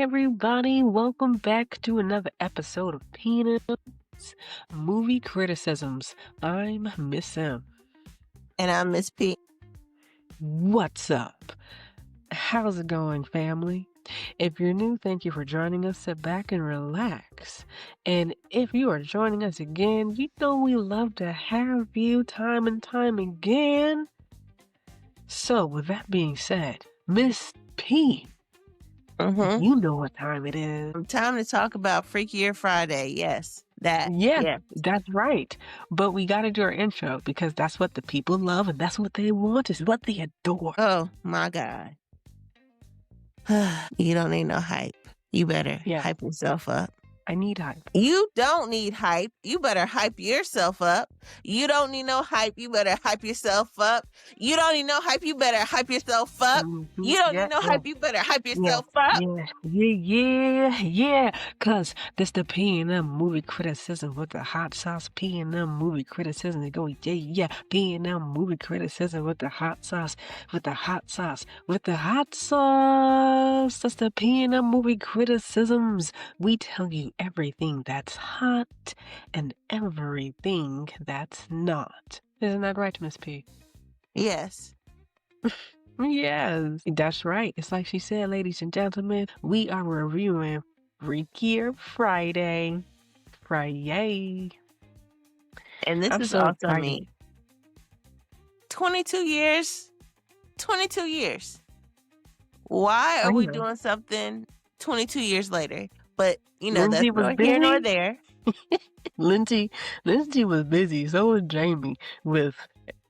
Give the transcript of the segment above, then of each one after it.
everybody, welcome back to another episode of Peanuts Movie Criticisms. I'm Miss M. And I'm Miss P. What's up? How's it going, family? If you're new, thank you for joining us. Sit back and relax. And if you are joining us again, you know we love to have you time and time again. So, with that being said, Miss P, you know what time it is. Time to talk about Freakier Friday. Yes, that. Yeah, that's right. But we got to do our intro because that's what the people love and that's what they want, is what they adore. Oh, my God. You don't need no hype. You better hype yourself up. I need hype. You don't need hype. You better hype yourself up. You don't need no hype. You better hype yourself up. You don't need no hype. You better hype yourself up. You don't need no hype. You better hype yourself up. Yeah. Cause this the P&M movie criticism with the hot sauce. P&M movie criticism. They go, yeah. P&M movie criticism with the hot sauce. With the hot sauce. With the hot sauce. That's the P&M movie criticisms. We tell you everything that's hot and everything that's not. Isn't that right, Miss P? Yes. Yes, that's right. It's like she said, ladies and gentlemen, we are reviewing Freakier Friday. Friday. And this is so also me. 22 years. 22 years. Why are we doing something 22 years later? But, you know, Lindsay that's neither here nor there. Lindsay was busy. So was Jamie with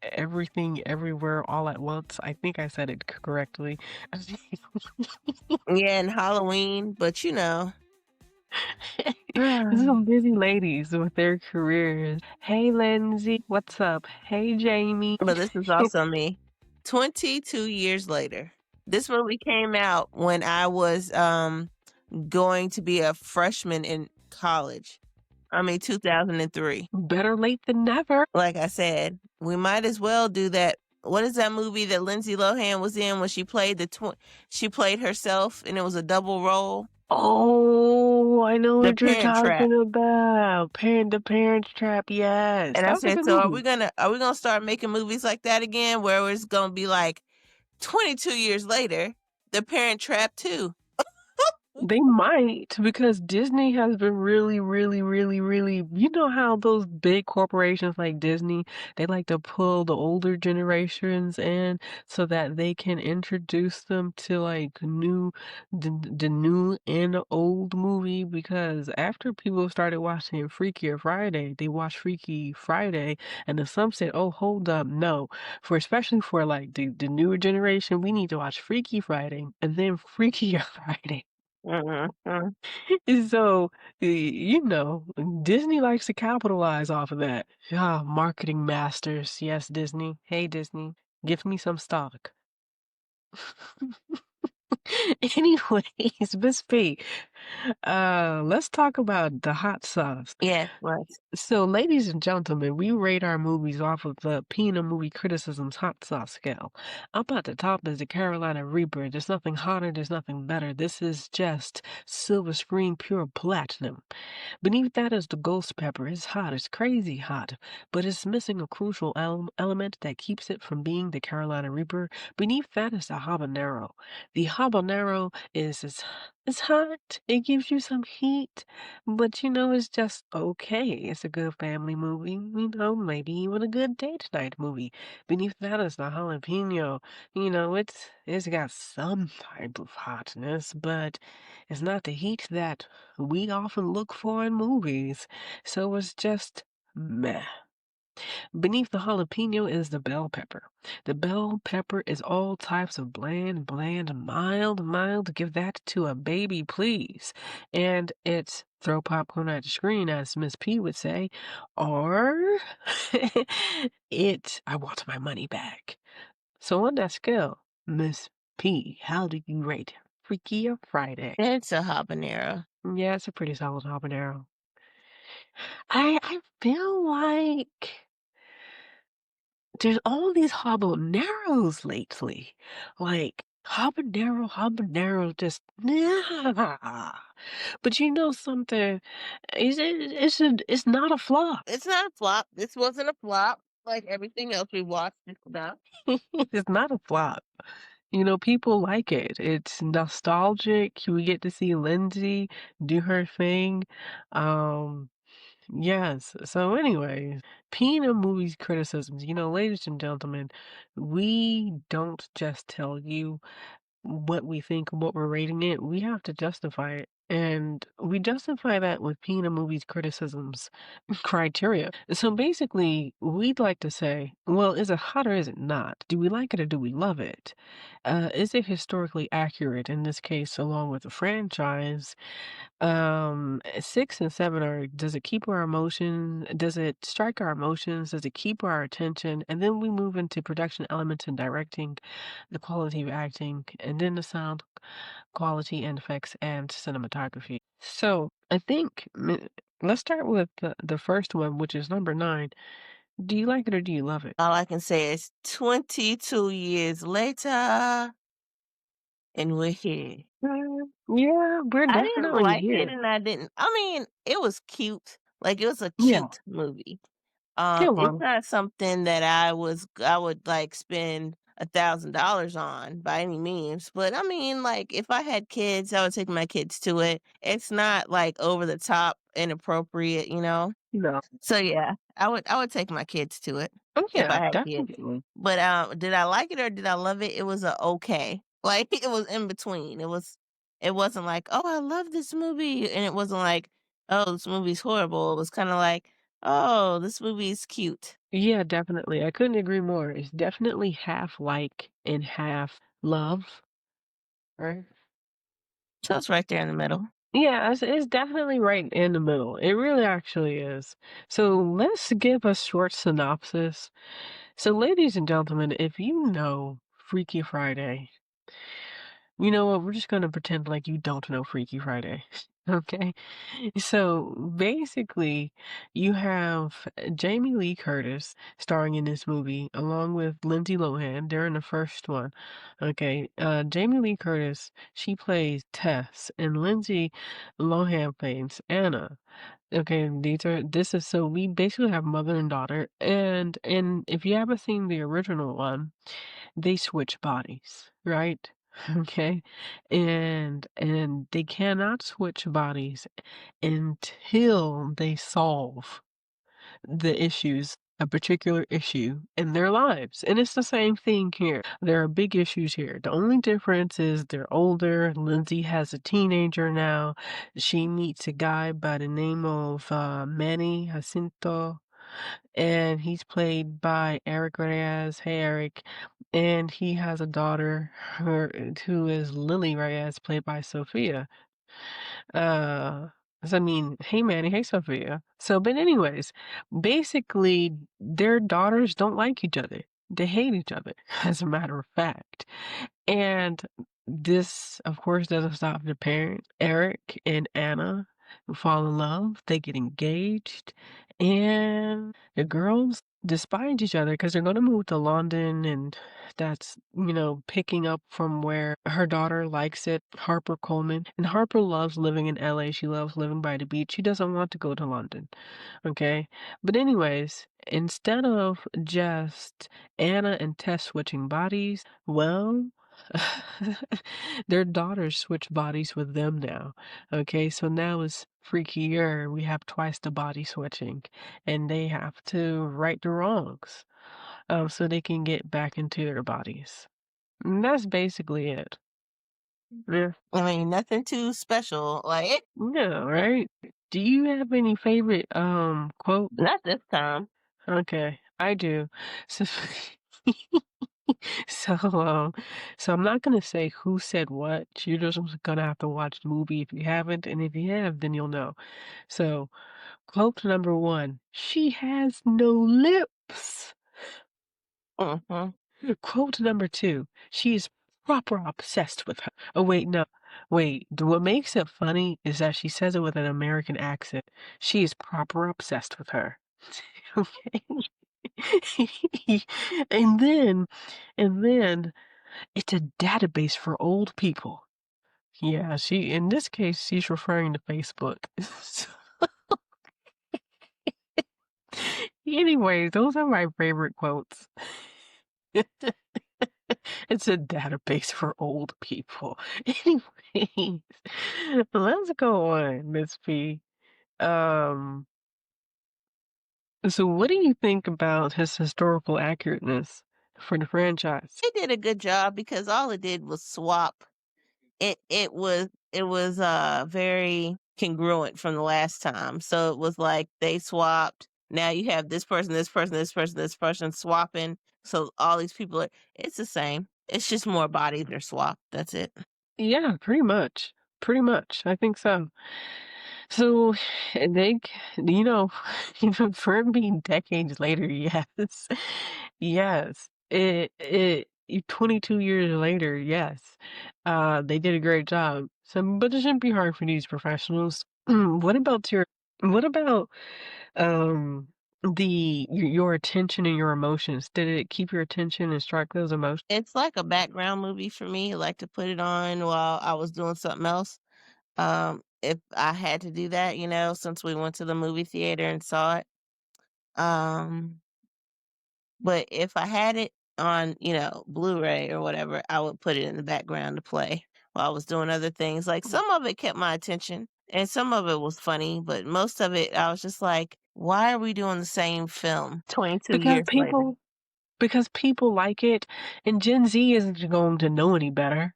Everything Everywhere All at Once. I think I said it correctly. Yeah, and Halloween, but you know. Some busy ladies with their careers. Hey, Lindsay, what's up? Hey, Jamie. But this is also me. 22 years later. This movie came out when I was going to be a freshman in college. 2003. Better late than never. Like I said, we might as well do that. What is that movie that Lindsay Lohan was in when she played she played herself and it was a double role? Oh, I know The what you're Parent Trap. talking about. The Parent Trap, yes. And I said, so are we gonna start making movies like that again, where it's gonna be like 22 years later, The Parent Trap 2? They might, because Disney has been really, you know how those big corporations like Disney, they like to pull the older generations in so that they can introduce them to like the new and old movie, because after people started watching Freakier Friday, they watched Freaky Friday, and then some said, oh, hold up, no, especially for like the newer generation, we need to watch Freaky Friday and then Freakier Friday. So, you know, Disney likes to capitalize off of that. Marketing masters. Yes, Disney. Hey, Disney, give me some stock. Anyways, Miss P, let's talk about the hot sauce. Yes, right. So, ladies and gentlemen, we rate our movies off of the Peanut Movie Criticism's hot sauce scale. Up at the top is the Carolina Reaper. There's nothing hotter, there's nothing better. This is just silver screen pure platinum. Beneath that is the ghost pepper. It's hot, it's crazy hot, but it's missing a crucial element that keeps it from being the Carolina Reaper. Beneath that is the habanero. The habanero is it's hot. It gives you some heat, but you know, it's just okay. It's a good family movie, you know, maybe even a good date night movie. Beneath that is the jalapeno. You know, it's got some type of hotness, but it's not the heat that we often look for in movies. So it's just meh. Beneath the jalapeno is the bell pepper. The bell pepper is all types of bland, mild. Give that to a baby, please. And it's throw popcorn at the screen, as Miss P would say, or I want my money back. So on that scale, Miss P, how do you rate Freakier Friday? It's a habanero. Yeah, it's a pretty solid habanero. I feel like there's all these habaneros lately. Like, Habanero just nah. But you know something? It's not a flop. It's not a flop. This wasn't a flop like everything else we watched just about. It's not a flop. You know, people like it. It's nostalgic. We get to see Lindsay do her thing. Um, yes. So anyways, Pina movies criticisms. You know, ladies and gentlemen, we don't just tell you what we think, what we're rating it, we have to justify it. And we justify that with Pina movies criticisms criteria. So basically, we'd like to say, well, is it hot or is it not? Do we like it or do we love it? Is it historically accurate in this case, along with the franchise? 6 and 7 are, does it keep our emotion? Does it strike our emotions? Does it keep our attention? And then we move into production elements and directing, the quality of acting, and then the sound quality and effects and cinematography. So I think let's start with the first one, which is number 9. Do you like it or do you love it? All I can say is 22 years later, and we're here. Yeah, we're I didn't definitely like it, here. and I didn't. I mean, it was cute. Like it was a Yeah, cute movie. it It's was. not something that I would like spend $1,000 on by any means. But I mean, like if I had kids, I would take my kids to it. It's not like over the top inappropriate, you know. You know. So yeah, I would take my kids to it Oh if yeah, I had kids. definitely. But did I like it or did I love it? It was a okay. Like it was in between. It wasn't like, "Oh, I love this movie." And it wasn't like, "Oh, this movie's horrible." It was kind of like, "Oh, this movie's cute." Yeah, definitely. I couldn't agree more. It's definitely half like and half love, right? So it's right there in the middle. Yeah, it's definitely right in the middle. It really actually is. So let's give a short synopsis. So, ladies and gentlemen, if you know Freaky Friday, you know what? We're just gonna pretend like you don't know Freaky Friday. Okay? So basically, you have Jamie Lee Curtis starring in this movie along with Lindsay Lohan. They're in the first one. Okay. Jamie Lee Curtis, she plays Tess, and Lindsay Lohan plays Anna. Okay, this is so we basically have mother and daughter, and if you haven't seen the original one, they switch bodies, right? Okay. And they cannot switch bodies until they solve a particular issue in their lives. And it's the same thing here. There are big issues here. The only difference is they're older. Lindsay has a teenager now. She meets a guy by the name of Manny Jacinto, and he's played by Eric Reyes. Hey, Eric. And he has a daughter who is Lily Reyes, played by Sophia. Uh, so I mean, hey Manny, hey Sophia. So, but anyways, basically, their daughters don't like each other. They hate each other, as a matter of fact. And this, of course, doesn't stop the parent, Eric and Anna, who fall in love. They get engaged, and the girls despise each other because they're going to move to London, and that's, picking up from where her daughter likes it, Harper Coleman. And Harper loves living in LA. She loves living by the beach. She doesn't want to go to London. Okay. But, anyways, instead of just Anna and Tess switching bodies, well, their daughters switch bodies with them now. Okay, so now it's freakier. We have twice the body switching, and they have to right the wrongs, so they can get back into their bodies. And that's basically it. Yeah, I mean, nothing too special. Like yeah, right. Do you have any favorite quote? not this time. Okay, I do. So, so, so I'm not gonna say who said what. You're just gonna have to watch the movie if you haven't, and if you have, then you'll know. So, quote number 1, she has no lips. Mhm. Quote number 2, she is proper obsessed with her. Oh, wait, no. Wait, what makes it funny is that she says it with an American accent. She is proper obsessed with her. Okay. and then, and then It's a database for old people. Yeah, in this case, she's referring to Facebook. So, anyways, those are my favorite quotes. It's a database for old people. Anyways, let's go on, Miss P. Um, so what do you think about his historical accurateness for the franchise? They did a good job because all it did was swap. It was very congruent from the last time. So it was like they swapped. Now you have this person, this person, this person, this person swapping. So all these people are it's the same. It's just more bodies are swapped. That's it. Yeah, pretty much. Pretty much. I think so. So they, you know, even for it being decades later, yes, yes, 22 years later, yes, they did a great job. So, but it shouldn't be hard for these professionals. What about, um, your attention and your emotions? Did it keep your attention and strike those emotions? It's like a background movie for me. I like to put it on while I was doing something else. If I had to do that, since we went to the movie theater and saw it. Um, but if I had it on, Blu-ray or whatever, I would put it in the background to play while I was doing other things. Like some of it kept my attention and some of it was funny, but most of it I was just like, why are we doing the same film 22 Because years later? people like it, and Gen Z isn't going to know any better.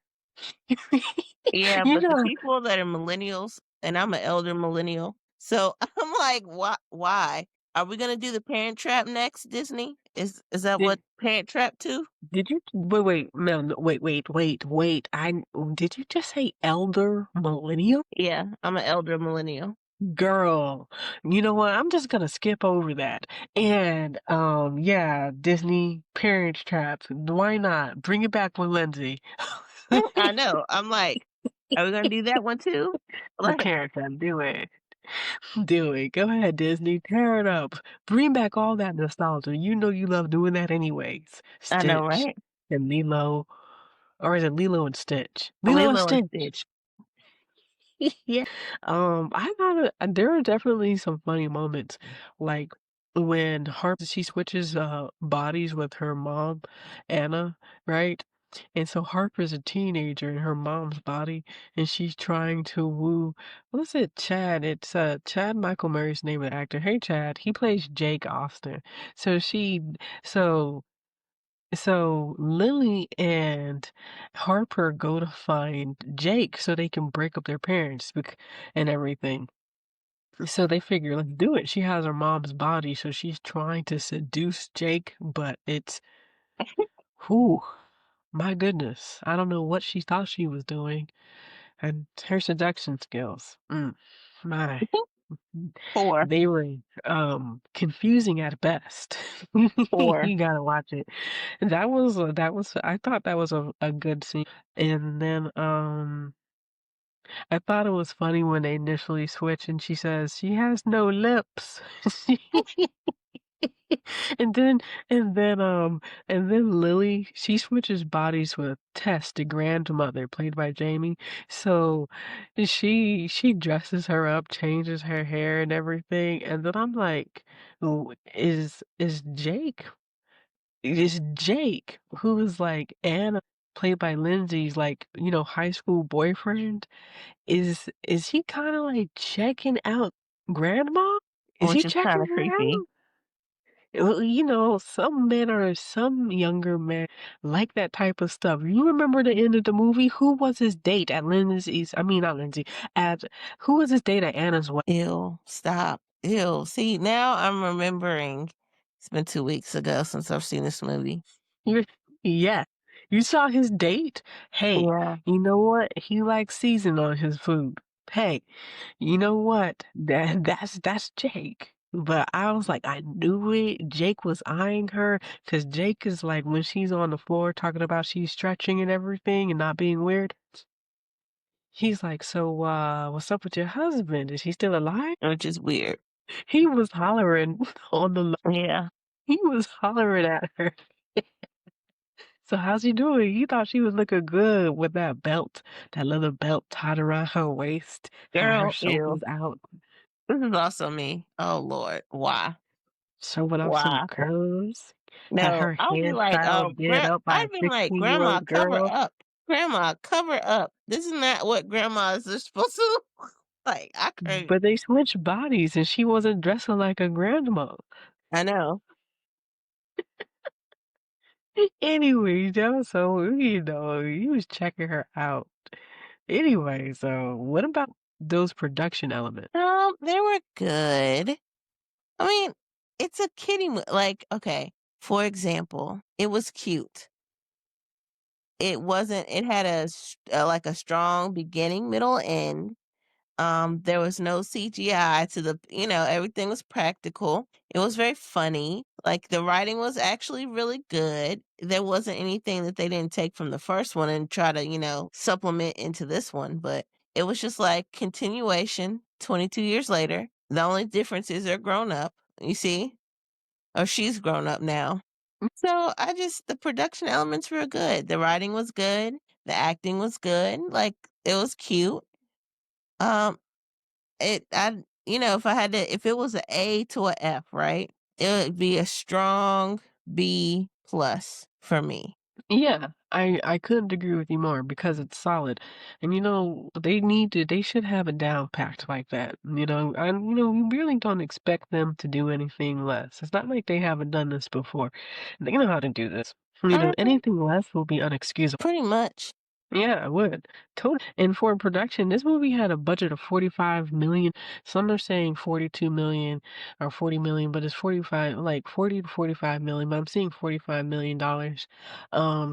Yeah, You but the know, people that are millennials, and I'm an elder millennial, so I'm like, why? Are we gonna do the Parent Trap next, Disney? Is that did what Parent Trap 2? did you wait, no, no, wait, did you just say elder millennial? Yeah, I'm an elder millennial. Girl, you know what? I'm just gonna skip over that. And yeah, Disney Parent Trap. Why not? Bring it back with Lindsay. I know. I'm like, are we gonna do that one too? The Like, Parent Trap, do it. Do it. Go ahead, Disney. Tear it up. Bring back all that nostalgia. You know you love doing that anyways. I know, Stitch right? and Lilo. Or is it Lilo and Stitch? Lilo and Lilo and Stitch. Stitch. Yeah. I thought there are definitely some funny moments, like when Harp she switches bodies with her mom, Anna, right? And so Harper's a teenager in her mom's body, and she's trying to woo. What is it, Chad? It's Chad Michael Murray's name of the actor. Hey, Chad. He plays Jake Austin. So so Lily and Harper go to find Jake so they can break up their parents and everything. So they figure, let's do it. She has her mom's body, so she's trying to seduce Jake, but whew, my goodness. I don't know what she thought she was doing. And her seduction skills, my, Four, they were confusing at best. four, You gotta watch it. I thought that was a good scene. And then I thought it was funny when they initially switch and she says she has no lips. And then and then and then Lily, she switches bodies with Tess, the grandmother, played by Jamie. So she dresses her up, changes her hair and everything, and then I'm like, is Jake, who is like Anna, played by Lindsay's like, high school boyfriend, is he kinda like checking out grandma? Is he which is kind checking of her creepy. out? Well, some younger men like that type of stuff. You remember the end of the movie? Who was his date at Lindsay's? I mean, not Lindsay. At who was his date at Anna's wedding? Ew, stop. Ew. See, now I'm remembering. It's been 2 weeks ago since I've seen this movie. Yeah, you saw his date. Hey, Yeah. you know what? He likes season on his food. Hey, you know what? That's Jake. But I was like, I knew it. Jake was eyeing her because Jake is like when she's on the floor talking about she's stretching and everything and not being weird. He's like, so what's up with your husband? Is he still alive? Which is weird. He was hollering on the Yeah. he was hollering at her. So how's she doing? You thought she was looking good with that belt, that leather belt tied around her waist, had her Girl, ew. shoulders out, This is also me. Oh Lord, why? showing off some Why? curves, had No, her I'll be like, hairstyle did up by I'd a be like, Grandma, 16-year-old cover girl. up. Grandma, cover up. This is not what grandmas are supposed to look like. I can't. But they switched bodies and she wasn't dressing like a grandma. I know. Anyways, yeah, so, he was checking her out. Anyway, so what about those production elements? They were good. I mean, it's a kiddie like, okay, for example, it was cute. It wasn't it had like a strong beginning, middle, end. There was no CGI to everything was practical. It was very funny. Like the writing was actually really good. There wasn't anything that they didn't take from the first one and try to, supplement into this one, but it was just like continuation 22 years later. The only difference is they're grown up, you see? Or she's grown up now. So the production elements were good. The writing was good. The acting was good. Like it was cute. Um, if it was an A to a F, right? It would be a strong B plus for me. Yeah, I couldn't agree with you more because it's solid. And they should have it down packed like that. And we really don't expect them to do anything less. It's not like they haven't done this before. They know how to do this. Mhm. Anything less will be unexcusable. Pretty much. Yeah, I would. Totally. And for production, this movie had a budget of 45 million. Some are saying 42 million or 40 million, but it's 45, like 40 to 45 million. But I'm seeing $45 million.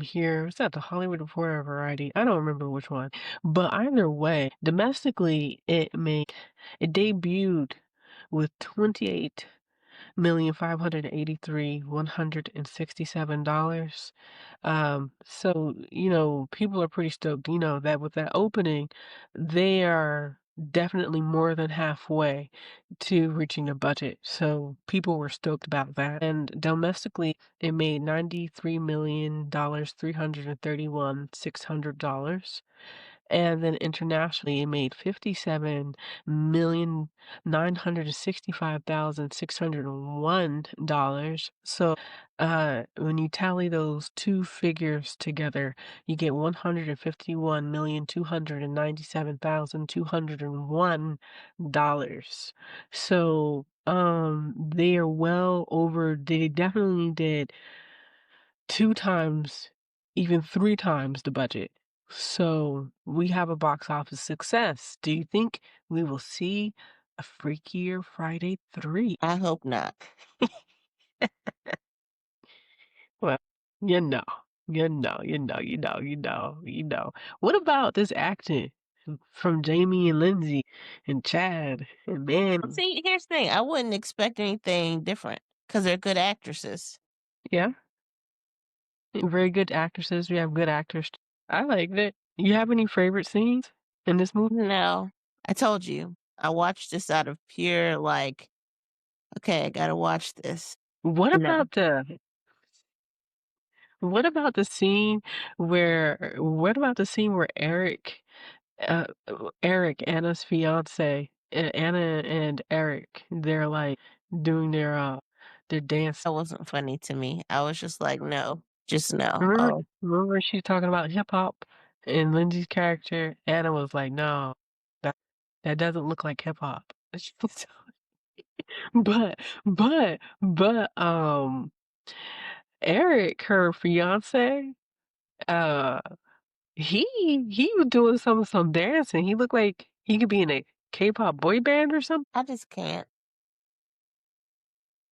Here it's at the Hollywood Reporter Variety. I don't remember which one, but either way, domestically, it debuted with 28,583,167. So, people are pretty stoked, that with that opening, they are definitely more than halfway to reaching a budget. So people were stoked about that. And domestically, it made $93 million, 331 $600. And then internationally, it made 57,965,601. So, when you tally those two figures together, you get $151,297,201. So, they are well over. They definitely did 2 times, even 3 times the budget. So, we have a box office success. Do you think we will see a Freakier Friday 3? I hope not. Well, you know, you know. What about this acting from Jamie and Lindsay and Chad and Manny? See, here's the thing. I wouldn't expect anything different because they're good actresses. Yeah, very good actresses. We have good actors. I liked it. You have any favorite scenes in this movie? No, I told you. I watched this out of pure like, okay, I gotta watch this. What No, about the What about the scene where Eric, Anna's fiance, Anna and Eric, they're like doing their dance. that wasn't funny to me. I was just like, no, just no. Remember, Oh, remember she's talking about hip hop and Lindsay's character, Anna was like, no, that that doesn't look like hip hop. But but Eric, her fiance, uh He he was doing some dancing. He looked like he could be in a K-pop boy band or something. I just can't.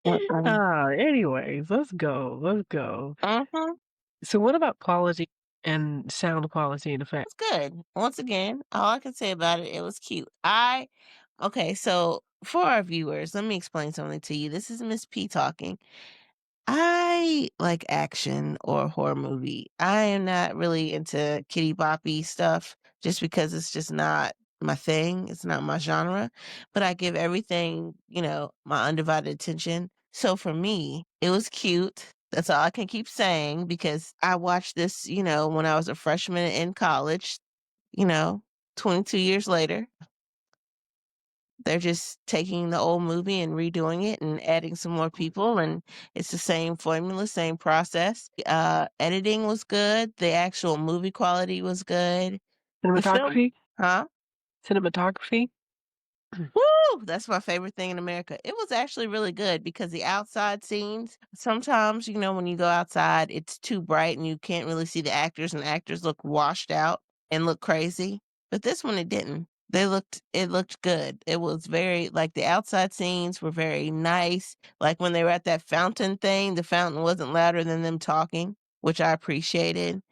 Mm-mm. Anyways, let's go. Let's go. Mhm. So what about quality and sound quality and effect? It's good. Once again, all I can say about it, it was cute. Okay, so for our viewers, let me explain something to you. This is Miss P talking. I like action or horror movie. I am not really into kitty boppy stuff just because it's just not my thing. It's not my genre, but I give everything, my undivided attention. So for me, it was cute. That's all I can keep saying because I watched this, when I was a freshman in college, you know, 22 years later. They're just taking the old movie and redoing it and adding some more people, and it's the same formula, same process. Editing was good. The actual movie quality was good. The film, Cinematography? huh? Cinematography? Woo! That's my favorite thing in America. It was actually really good because the outside scenes, sometimes, when you go outside, it's too bright and you can't really see the actors, and actors look washed out and look crazy. But this one, it didn't. It looked good. It was very, like, the outside scenes were very nice. Like when they were at that fountain thing, the fountain wasn't louder than them talking, which I appreciated.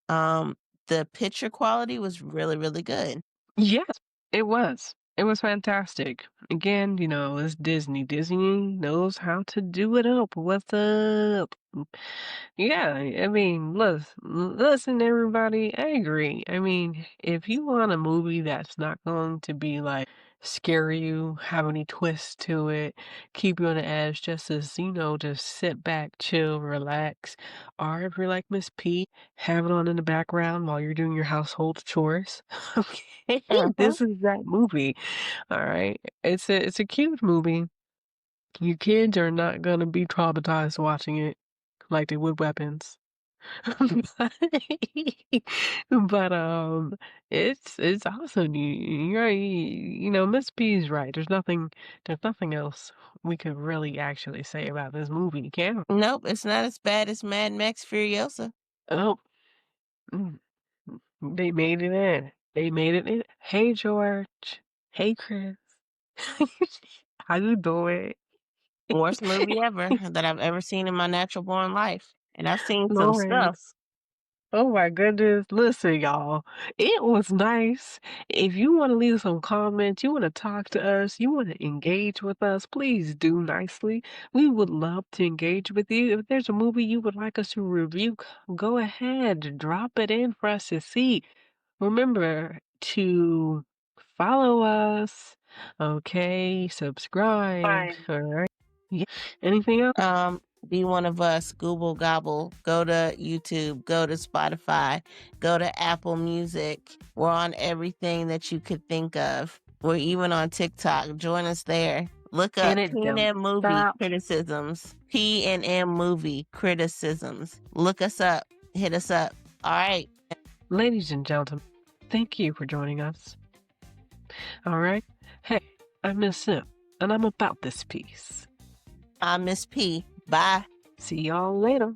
Um, the picture quality was really, really good. Yes, it was. It was fantastic. Again, it's Disney. Disney knows how to do it up. What's up? Yeah, I mean, listen, everybody, I agree. I mean, if you want a movie that's not going to be like scare you, have any twists to it, keep you on the edge, just as, just sit back, chill, relax. Or if you're like Miss P, have it on in the background while you're doing your household chores. Okay, Mhm. this is that movie. All right. It's a cute movie. Your kids are not gonna be traumatized watching it like they would weapons. But but, it's awesome. You're right, Miss P is right. There's nothing else we could really actually say about this movie, can we? Nope, it's not as bad as Mad Max Furiosa. Oh, mm, they made it in. They made it in. Hey, George. Hey, Chris. How you doing? Worst movie ever that I've ever seen in my natural born life, and I've seen some stuff. Lawrence. Oh my goodness. Listen, y'all. It was nice. If you want to leave some comments, you want to talk to us, you want to engage with us, please do nicely. We would love to engage with you. If there's a movie you would like us to review, go ahead, drop it in for us to see. Remember to follow us, okay? Subscribe, Fine. all right? Yeah. Anything else? Be one of us, Google Gobble, go to YouTube, go to Spotify, go to Apple Music. We're on everything that you could think of. We're even on TikTok. Join us there. Look And up it don't P&M Movie stop. Criticisms. P&M Movie Criticisms. Look us up. Hit us up. All right. Ladies and gentlemen, thank you for joining us. All right? Hey, I'm Miss Sim, and I'm about this piece. I'm Miss P. Bye. See y'all later.